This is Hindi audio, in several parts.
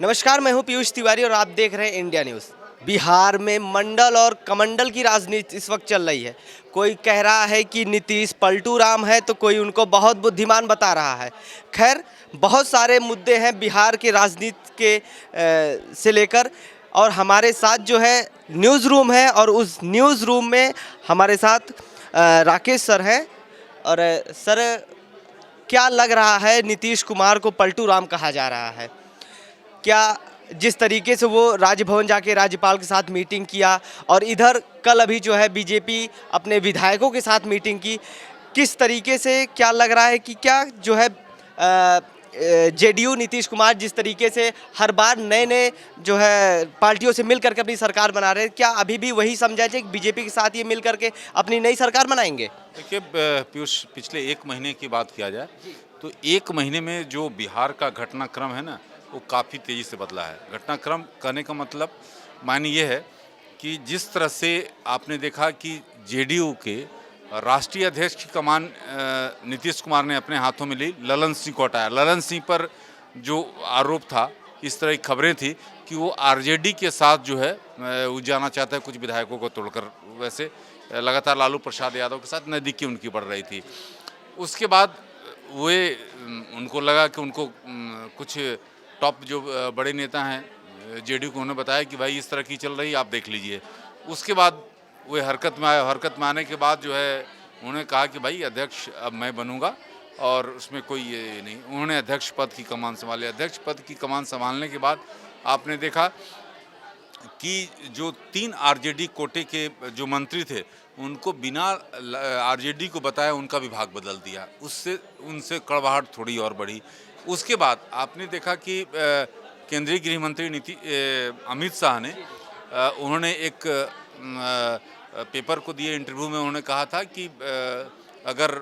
नमस्कार, मैं हूं पीयूष तिवारी और आप देख रहे हैं इंडिया न्यूज़। बिहार में मंडल और कमंडल की राजनीति इस वक्त चल रही है। कोई कह रहा है कि नीतीश पलटू राम है तो कोई उनको बहुत बुद्धिमान बता रहा है। खैर, बहुत सारे मुद्दे हैं बिहार के राजनीति के से लेकर, और हमारे साथ जो है न्यूज़ रूम है, और उस न्यूज़ रूम में हमारे साथ राकेश सर हैं। और सर, क्या लग रहा है नीतीश कुमार को पलटू राम कहा जा रहा है? क्या जिस तरीके से वो राजभवन जाके राज्यपाल के साथ मीटिंग किया, और इधर कल अभी जो है बीजेपी अपने विधायकों के साथ मीटिंग की, किस तरीके से क्या लग रहा है कि क्या जो है जेडीयू नीतीश कुमार जिस तरीके से हर बार नए नए जो है पार्टियों से मिल करके अपनी सरकार बना रहे हैं, क्या अभी भी वही समझा जाए कि बीजेपी के साथ ये मिल करके अपनी नई सरकार बनाएंगे? देखिए पीयूष, पिछले एक महीने की बात किया जाए तो एक महीने में जो बिहार का घटनाक्रम है ना, वो काफ़ी तेज़ी से बदला है। घटनाक्रम कहने का मतलब मायने ये है कि जिस तरह से आपने देखा कि जेडीयू के राष्ट्रीय अध्यक्ष की कमान नीतीश कुमार ने अपने हाथों में ली, ललन सिंह को हटाया। ललन सिंह पर जो आरोप था, इस तरह की खबरें थी कि वो आरजेडी के साथ जो है वो जाना चाहता है, कुछ विधायकों को तोड़कर। वैसे लगातार लालू प्रसाद यादव के साथ नज़दीकी उनकी बढ़ रही थी। उसके बाद वे उनको लगा कि उनको कुछ टॉप जो बड़े नेता हैं जेडीयू को, उन्होंने बताया कि भाई इस तरह की चल रही है, आप देख लीजिए। उसके बाद वे हरकत में आए। हरकत में आने के बाद जो है उन्होंने कहा कि भाई अध्यक्ष अब मैं बनूंगा, और उसमें कोई ये नहीं। उन्होंने अध्यक्ष पद की कमान संभाली। अध्यक्ष पद की कमान संभालने के बाद आपने देखा कि जो 3 आरजेडी कोटे के जो मंत्री थे, उनको बिना आरजेडी को बताया उनका विभाग बदल दिया। उससे उनसे कड़वाहट थोड़ी और बढ़ी। उसके बाद आपने देखा कि केंद्रीय गृह मंत्री अमित शाह ने उन्होंने एक पेपर को दिए इंटरव्यू में, उन्होंने कहा था कि अगर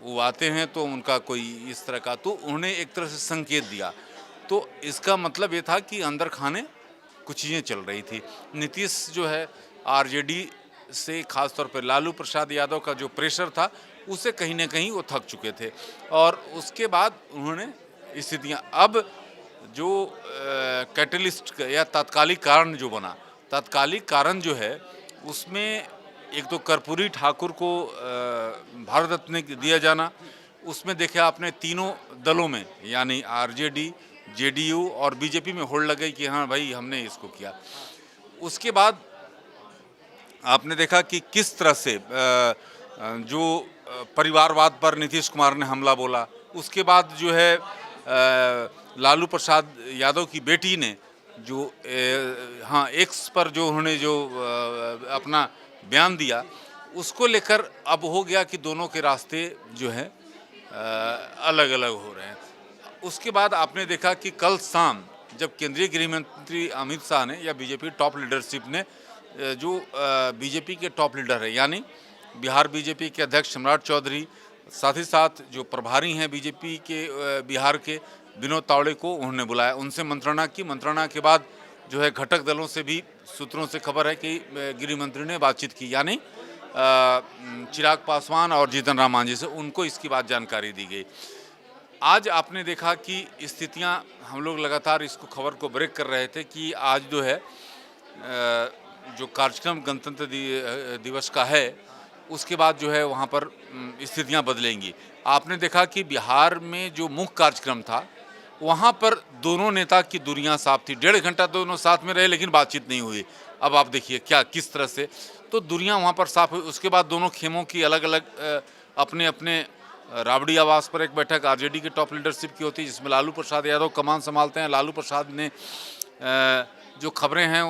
वो आते हैं तो उनका कोई इस तरह का, तो उन्होंने एक तरह से संकेत दिया। तो इसका मतलब ये था कि अंदर खाने कुछ चीज़ें चल रही थी। नीतीश जो है आरजेडी से, खासतौर पर लालू प्रसाद यादव का जो प्रेशर था, उससे कहीं ना कहीं वो थक चुके थे। और उसके बाद उन्होंने स्थितियाँ, अब जो कैटलिस्ट या तात्कालिक कारण जो बना, तात्कालिक कारण जो है उसमें एक तो कर्पूरी ठाकुर को भारत रत्न दिया जाना। उसमें देखे आपने तीनों दलों में, यानी आरजेडी, जेडीयू और बीजेपी में होड़ लग गई कि हाँ भाई हमने इसको किया। उसके बाद आपने देखा कि किस तरह से जो परिवारवाद पर नीतीश कुमार ने हमला बोला। उसके बाद जो है लालू प्रसाद यादव की बेटी ने जो हाँ एक्स पर जो उन्होंने जो अपना बयान दिया, उसको लेकर अब हो गया कि दोनों के रास्ते जो हैं अलग अलग हो रहे हैं। उसके बाद आपने देखा कि कल शाम जब केंद्रीय गृह मंत्री अमित शाह ने या बीजेपी टॉप लीडरशिप ने, जो बीजेपी के टॉप लीडर है यानी बिहार बीजेपी के अध्यक्ष सम्राट चौधरी, साथ ही साथ जो प्रभारी हैं बीजेपी के बिहार के विनोद तावड़े को उन्होंने बुलाया, उनसे मंत्रणा की। मंत्रणा के बाद जो है घटक दलों से भी सूत्रों से खबर है कि गृह मंत्री ने बातचीत की, यानी चिराग पासवान और जीतन राम मांझी से, उनको इसकी बात जानकारी दी गई। आज आपने देखा कि स्थितियां, हम लोग लगातार इसको खबर को ब्रेक कर रहे थे कि आज जो है जो कार्यक्रम गणतंत्र दिवस का है, उसके बाद जो है वहाँ पर स्थितियां बदलेंगी। आपने देखा कि बिहार में जो मुख्य कार्यक्रम था, वहाँ पर दोनों नेता की दूरियां साफ थी। 1.5 घंटा दोनों साथ में रहे लेकिन बातचीत नहीं हुई। अब आप देखिए क्या किस तरह से तो दूरियां वहाँ पर साफ हुई। उसके बाद दोनों खेमों की अलग अलग अपने अपने राबड़ी आवास पर एक बैठक आरजेडी के टॉप लीडरशिप की होती है, जिसमें लालू प्रसाद यादव कमान संभालते हैं। लालू प्रसाद ने जो खबरें हैं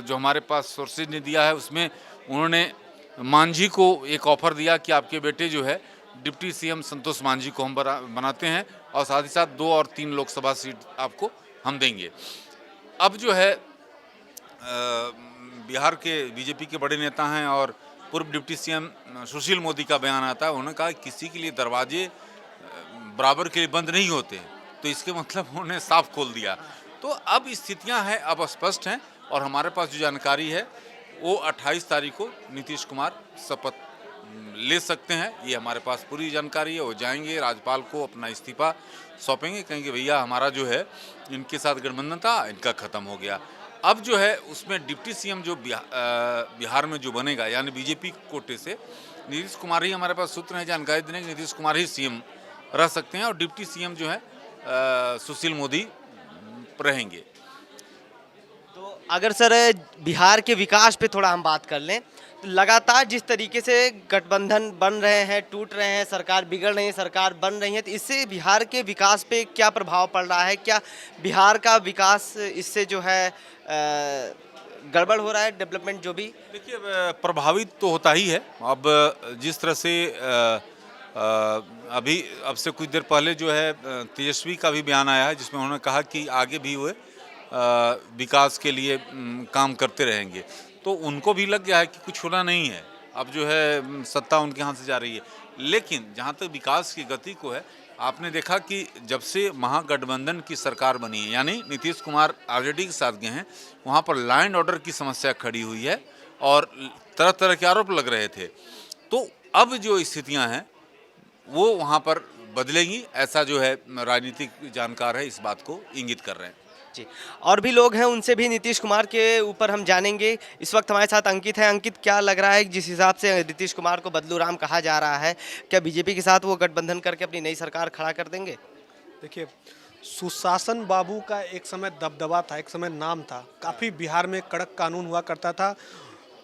जो हमारे पास सोर्सेज ने दिया है, उसमें उन्होंने मांझी को एक ऑफर दिया कि आपके बेटे जो है डिप्टी सीएम संतोष मांझी को हम बनाते हैं, और साथ ही साथ 2 और 3 लोकसभा सीट आपको हम देंगे। अब जो है बिहार के बीजेपी के बड़े नेता हैं और पूर्व डिप्टी सीएम सुशील मोदी का बयान आता है। उन्होंने कहा किसी के लिए दरवाजे बराबर के लिए बंद नहीं होते, तो इसके मतलब उन्होंने साफ खोल दिया। तो अब स्थितियां हैं, अब स्पष्ट हैं, और हमारे पास जो जानकारी है वो 28 तारीख को नीतीश कुमार शपथ ले सकते हैं, ये हमारे पास पूरी जानकारी है। वो जाएंगे, राज्यपाल को अपना इस्तीफा सौंपेंगे, कहेंगे भैया हमारा जो है इनके साथ गठबंधन था, इनका ख़त्म हो गया। अब जो है उसमें डिप्टी सीएम जो बिहार में जो बनेगा, यानी बीजेपी कोटे से नीतीश कुमार ही, हमारे पास सूत्र हैं जानकारी देने कि नीतीश कुमार ही सीएम रह सकते हैं और डिप्टी सीएम जो है सुशील मोदी रहेंगे। तो अगर सर बिहार के विकास पे थोड़ा हम बात कर लें, तो लगातार जिस तरीके से गठबंधन बन रहे हैं, टूट रहे हैं, सरकार बिगड़ रही है, सरकार बन रही है, तो इससे बिहार के विकास पे क्या प्रभाव पड़ रहा है? क्या बिहार का विकास इससे जो है गड़बड़ हो रहा है, डेवलपमेंट जो भी? देखिए, प्रभावित तो होता ही है। अब जिस तरह से अभी अब से कुछ देर पहले जो है तेजस्वी का भी बयान आया है, जिसमें उन्होंने कहा कि आगे भी वो विकास के लिए काम करते रहेंगे। तो उनको भी लग गया है कि कुछ होना नहीं है, अब जो है सत्ता उनके हाथ से जा रही है। लेकिन जहाँ तक विकास की गति को है, आपने देखा कि जब से महागठबंधन की सरकार बनी है, यानी नीतीश कुमार आरजेडी के साथ गए हैं, वहाँ पर लॉ एंड ऑर्डर की समस्या खड़ी हुई है और तरह तरह के आरोप लग रहे थे। तो अब जो स्थितियाँ हैं वो वहाँ पर बदलेंगी, ऐसा जो है राजनीतिक जानकार है इस बात को इंगित कर रहे हैं। जी, और भी लोग हैं, उनसे भी नीतीश कुमार के ऊपर हम जानेंगे। इस वक्त हमारे साथ अंकित है। अंकित, क्या लग रहा है जिस हिसाब से नीतीश कुमार को बदलू राम कहा जा रहा है, क्या बीजेपी के साथ वो गठबंधन करके अपनी नई सरकार खड़ा कर देंगे? देखिए, सुशासन बाबू का एक समय दबदबा था, एक समय नाम था, काफ़ी बिहार में कड़क कानून हुआ करता था।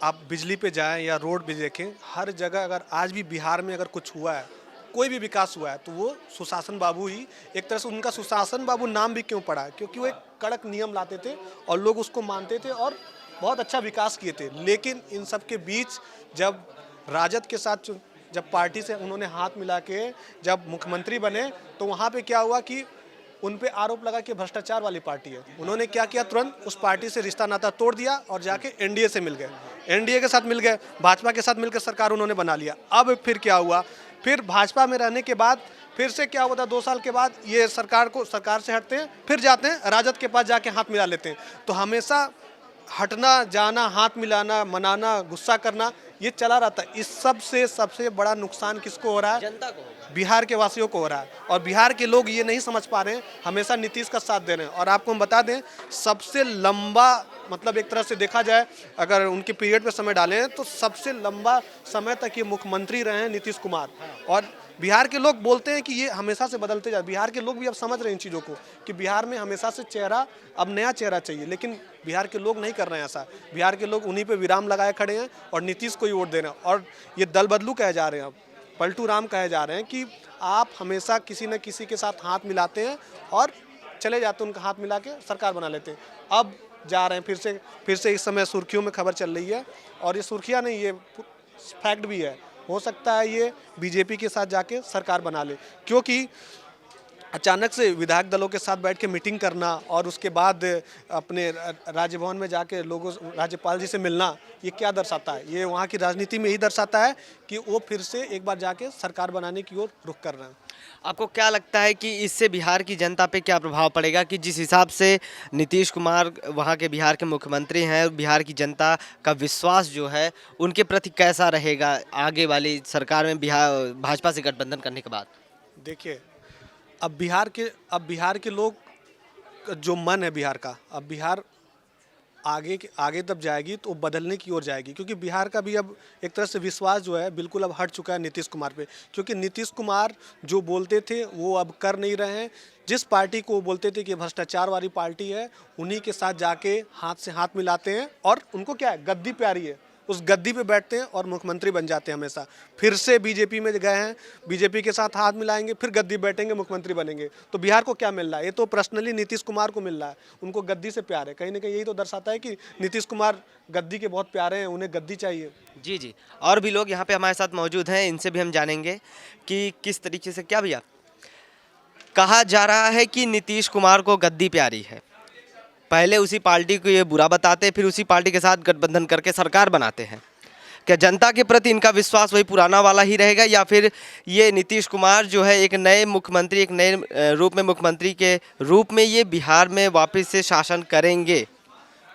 आप बिजली पे जाएं या रोड पे देखें, हर जगह अगर आज भी बिहार में अगर कुछ हुआ है, कोई भी विकास हुआ है, तो वो सुशासन बाबू ही, एक तरह से उनका सुशासन बाबू नाम भी क्यों पड़ा है, क्योंकि वो एक कड़क नियम लाते थे और लोग उसको मानते थे और बहुत अच्छा विकास किए थे। लेकिन इन सब के बीच जब राजद के साथ जब पार्टी से उन्होंने हाथ मिला के जब मुख्यमंत्री बने, तो वहाँ पे क्या हुआ कि उन पे आरोप लगा कि भ्रष्टाचार वाली पार्टी है। उन्होंने क्या किया, तुरंत उस पार्टी से रिश्ता नाता तोड़ दिया और जाके एनडीए से मिल गए, एनडीए के साथ मिल गए, भाजपा के साथ मिलकर सरकार उन्होंने बना लिया। अब फिर क्या हुआ, फिर भाजपा में रहने के बाद फिर से क्या होता है, 2 साल के बाद ये सरकार से हटते हैं, फिर जाते हैं राजद के पास जाके हाथ मिला लेते हैं। तो हमेशा हटना, जाना, हाथ मिलाना, मनाना, गुस्सा करना, ये चला रहता है। इस सब से सबसे बड़ा नुकसान किसको हो रहा है? जनता को, बिहार के वासियों को हो रहा है। और बिहार के लोग ये नहीं समझ पा रहे हैं, हमेशा नीतीश का साथ दे रहे हैं। और आपको हम बता दें, सबसे लंबा, मतलब एक तरह से देखा जाए, अगर उनके पीरियड पे समय डालें तो सबसे लंबा समय तक ये मुख्यमंत्री रहे हैं नीतीश कुमार। और बिहार के लोग बोलते हैं कि ये हमेशा से बदलते जाए। बिहार के लोग भी अब समझ रहे हैं इन चीज़ों को कि बिहार में हमेशा से चेहरा, अब नया चेहरा चाहिए। लेकिन बिहार के लोग नहीं कर रहे हैं ऐसा। बिहार के लोग उन्हीं पे विराम लगाए खड़े हैं और नीतीश को ही वोट दे रहे हैं। और ये दल बदलू कहे जा रहे हैं, अब पलटू राम कहे जा रहे हैं कि आप हमेशा किसी न किसी के साथ हाथ मिलाते हैं और चले जाते हैं, उनका हाथ मिला के सरकार बना लेते हैं। अब जा रहे हैं फिर से इस समय सुर्खियों में खबर चल रही है, और ये सुर्खियाँ नहीं, ये फैक्ट भी है। हो सकता है ये बीजेपी के साथ जाके सरकार बना ले, क्योंकि अचानक से विधायक दलों के साथ बैठ के मीटिंग करना और उसके बाद अपने राजभवन में जाके लोगों, राज्यपाल जी से मिलना, ये क्या दर्शाता है? ये वहाँ की राजनीति में ही दर्शाता है कि वो फिर से एक बार जाके सरकार बनाने की ओर रुख कर रहे हैं। आपको क्या लगता है कि इससे बिहार की जनता पे क्या प्रभाव पड़ेगा, कि जिस हिसाब से नीतीश कुमार वहाँ के बिहार के मुख्यमंत्री हैं, बिहार की जनता का विश्वास जो है उनके प्रति कैसा रहेगा आगे वाली सरकार में, भाजपा से गठबंधन करने के बाद? देखिए, अब बिहार के लोग जो मन है बिहार का, अब बिहार आगे तब जाएगी तो बदलने की ओर जाएगी, क्योंकि बिहार का भी अब एक तरह से विश्वास जो है बिल्कुल अब हट चुका है नीतीश कुमार पे। क्योंकि नीतीश कुमार जो बोलते थे वो अब कर नहीं रहे हैं। जिस पार्टी को वो बोलते थे कि भ्रष्टाचार वाली पार्टी है, उन्हीं के साथ जाके हाथ से हाथ मिलाते हैं और उनको क्या है, गद्दी प्यारी है, उस गद्दी पे बैठते हैं और मुख्यमंत्री बन जाते हैं हमेशा। फिर से बीजेपी में गए हैं, बीजेपी के साथ हाथ मिलाएंगे, फिर गद्दी बैठेंगे, मुख्यमंत्री बनेंगे। तो बिहार को क्या मिल रहा है? ये तो पर्सनली नीतीश कुमार को मिल रहा है, उनको गद्दी से प्यार है। कहीं ना कहीं यही तो दर्शाता है कि नीतीश कुमार गद्दी के बहुत प्यारे हैं, उन्हें गद्दी चाहिए। जी जी, और भी लोग यहाँ पे हमारे साथ मौजूद हैं, इनसे भी हम जानेंगे कि किस तरीके से, क्या भैया कहा जा रहा है कि नीतीश कुमार को गद्दी प्यारी है, पहले उसी पार्टी को ये बुरा बताते, फिर उसी पार्टी के साथ गठबंधन करके सरकार बनाते हैं। क्या जनता के प्रति इनका विश्वास वही पुराना वाला ही रहेगा, या फिर ये नीतीश कुमार जो है एक नए मुख्यमंत्री, एक नए रूप में मुख्यमंत्री के रूप में ये बिहार में वापस से शासन करेंगे?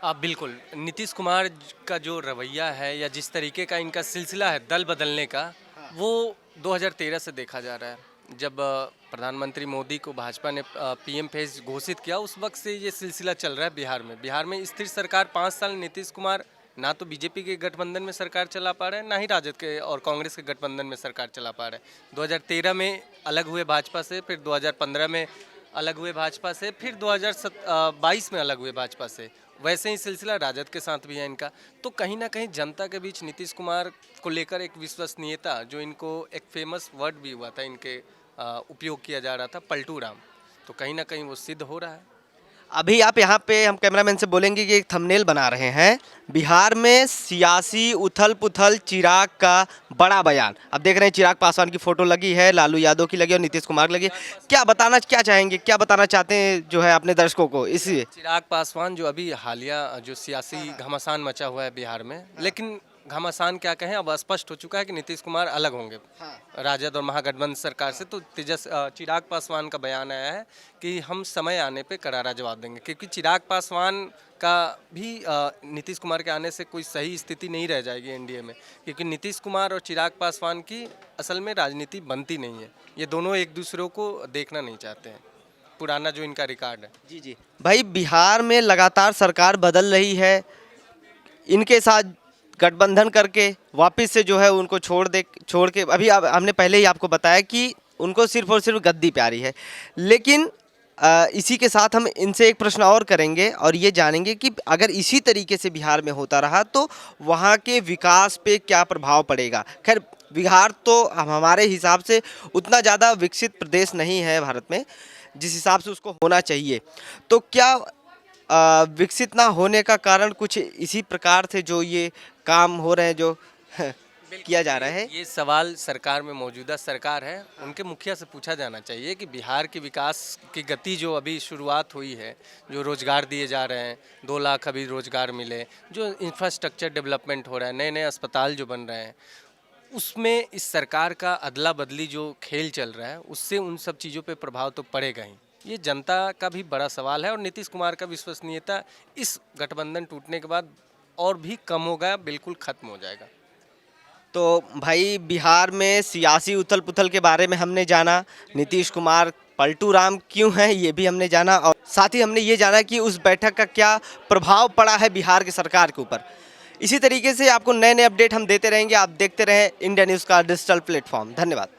बिल्कुल, नीतीश कुमार का जो रवैया है या जिस तरीके का इनका सिलसिला है दल बदलने का, वो 2013 से देखा जा रहा है। जब प्रधानमंत्री मोदी को भाजपा ने पीएम फेज घोषित किया, उस वक्त से ये सिलसिला चल रहा है बिहार में। बिहार में स्थिर सरकार 5 साल नीतीश कुमार ना तो बीजेपी के गठबंधन में सरकार चला पा रहे हैं, ना ही राजद के और कांग्रेस के गठबंधन में सरकार चला पा रहे हैं। 2013 में अलग हुए भाजपा से, फिर 2015 में अलग हुए भाजपा से, फिर 2022 में अलग हुए भाजपा से। वैसे ही सिलसिला राजद के साथ भी है इनका। तो कहीं ना कहीं जनता के बीच नीतीश कुमार को लेकर एक विश्वसनीयता, जो इनको एक फेमस वर्ड भी हुआ था, इनके उपयोग किया जा रहा था, पलटू राम, तो कहीं ना कहीं वो सिद्ध हो रहा है। अभी आप यहाँ पे हम कैमरामैन से बोलेंगे कि एक थंबनेल बना रहे हैं, बिहार में सियासी उथल पुथल, चिराग का बड़ा बयान। अब देख रहे हैं चिराग पासवान की फोटो लगी है, लालू यादव की लगी और नीतीश कुमार की लगी है। क्या चाहेंगे, क्या बताना चाहते हैं जो है अपने दर्शकों को इसलिए? चिराग पासवान जो अभी हालिया जो सियासी घमासान मचा हुआ है बिहार में, लेकिन घमासान क्या कहें, अब स्पष्ट हो चुका है कि नीतीश कुमार अलग होंगे राजद और महागठबंधन सरकार से। तो चिराग पासवान का बयान आया है कि हम समय आने पे करारा जवाब देंगे, क्योंकि चिराग पासवान का भी नीतीश कुमार के आने से कोई सही स्थिति नहीं रह जाएगी एनडीए में, क्योंकि नीतीश कुमार और चिराग पासवान की असल में राजनीति बनती नहीं है। ये दोनों एक दूसरे को देखना नहीं चाहते हैं, पुराना जो इनका रिकॉर्ड है। जी जी भाई, बिहार में लगातार सरकार बदल रही है, इनके साथ गठबंधन करके वापस से जो है उनको छोड़ के अभी हमने पहले ही आपको बताया कि उनको सिर्फ और सिर्फ गद्दी प्यारी है। लेकिन इसी के साथ हम इनसे एक प्रश्न और करेंगे और ये जानेंगे कि अगर इसी तरीके से बिहार में होता रहा तो वहाँ के विकास पे क्या प्रभाव पड़ेगा। खैर, बिहार तो हमारे हिसाब से उतना ज़्यादा विकसित प्रदेश नहीं है भारत में, जिस हिसाब से उसको होना चाहिए। तो क्या विकसित ना होने का कारण कुछ इसी प्रकार से जो ये काम हो रहे हैं, जो किया जा रहा है? ये सवाल सरकार में मौजूदा सरकार है, उनके मुखिया से पूछा जाना चाहिए कि बिहार के विकास की गति जो अभी शुरुआत हुई है, जो रोजगार दिए जा रहे हैं, 2 लाख अभी रोजगार मिले, जो इंफ्रास्ट्रक्चर डेवलपमेंट हो रहा है, नए नए अस्पताल जो बन रहे हैं, उसमें इस सरकार का अदला बदली जो खेल चल रहा है, उससे उन सब चीज़ों पे प्रभाव तो पड़ेगा ही। ये जनता का भी बड़ा सवाल है और नीतीश कुमार का विश्वसनीयता इस गठबंधन टूटने के बाद और भी कम होगा, बिल्कुल ख़त्म हो जाएगा। तो भाई, बिहार में सियासी उथल पुथल के बारे में हमने जाना, नीतीश कुमार पलटू राम क्यों हैं ये भी हमने जाना, और साथ ही हमने ये जाना कि उस बैठक का क्या प्रभाव पड़ा है बिहार की सरकार के ऊपर। इसी तरीके से आपको नए नए अपडेट हम देते रहेंगे। आप देखते रहें इंडिया न्यूज़ का डिजिटल प्लेटफॉर्म। धन्यवाद।